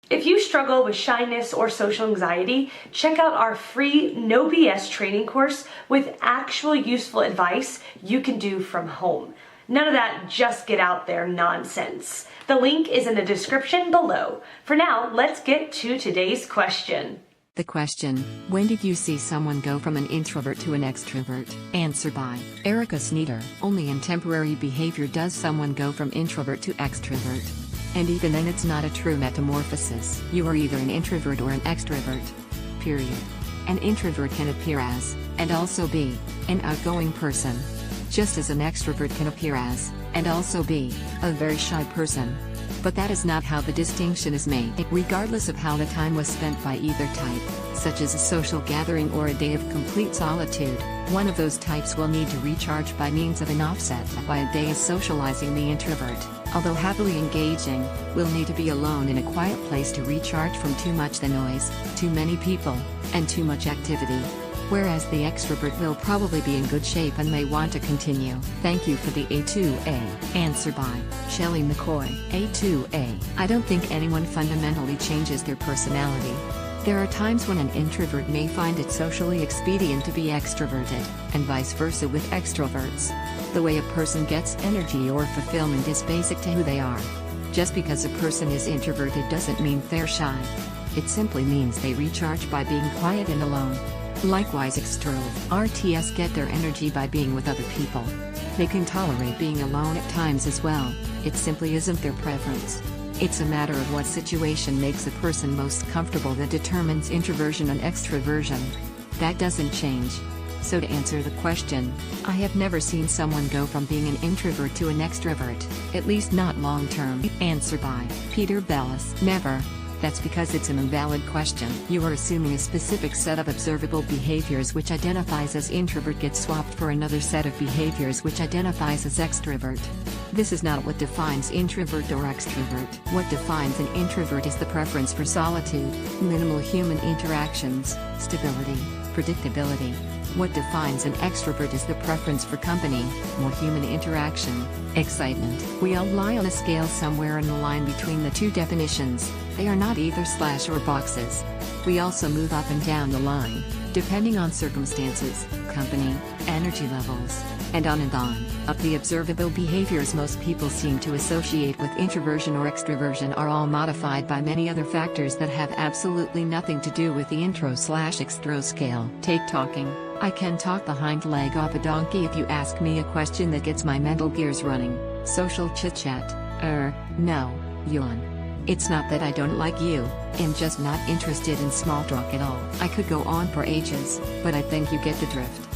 If you struggle with shyness or social anxiety, check out our free No BS training course with actual useful advice you can do from home. None of that just get out there nonsense. The link is in the description below. For now, let's get to today's question. The question, when did you see someone go from an introvert to an extrovert? Answer by Erica Sneeder. Only in temporary behavior does someone go from introvert to extrovert. And even then it's not a true metamorphosis. You are either an introvert or an extrovert. Period. An introvert can appear as, and also be, an outgoing person. Just as an extrovert can appear as, and also be, a very shy person. But that is not how the distinction is made. Regardless of how the time was spent by either type, such as a social gathering or a day of complete solitude, one of those types will need to recharge by means of an offset. By a day is socializing, the introvert, although happily engaging, will need to be alone in a quiet place to recharge from too much the noise, too many people, and too much activity. Whereas the extrovert will probably be in good shape and may want to continue. Thank you for the A2A. Answer by Shelley McCoy. A2A. I don't think anyone fundamentally changes their personality. There are times when an introvert may find it socially expedient to be extroverted, and vice versa with extroverts. The way a person gets energy or fulfillment is basic to who they are. Just because a person is introverted doesn't mean they're shy. It simply means they recharge by being quiet and alone. Likewise, extroverts get their energy by being with other people. They can tolerate being alone at times as well. It simply isn't their preference. It's a matter of what situation makes a person most comfortable that determines introversion and extroversion. That doesn't change. So to answer the question, I have never seen someone go from being an introvert to an extrovert, at least not long term. Answer by Peter Bellis. Never. That's because it's an invalid question. You are assuming a specific set of observable behaviors which identifies as introvert gets swapped for another set of behaviors which identifies as extrovert. This is not what defines introvert or extrovert. What defines an introvert is the preference for solitude, minimal human interactions, stability, predictability. What defines an extrovert is the preference for company, more human interaction, excitement. We all lie on a scale somewhere in the line between the two definitions. They are not either slash or boxes. We also move up and down the line, depending on circumstances, company, energy levels, and on and on. Of the observable behaviors most people seem to associate with introversion or extroversion are all modified by many other factors that have absolutely nothing to do with the intro/extro scale. Take talking. I can talk the hind leg off a donkey if you ask me a question that gets my mental gears running. Social chit-chat. No, yawn. It's not that I don't like you, I'm just not interested in small talk at all. I could go on for ages, but I think you get the drift.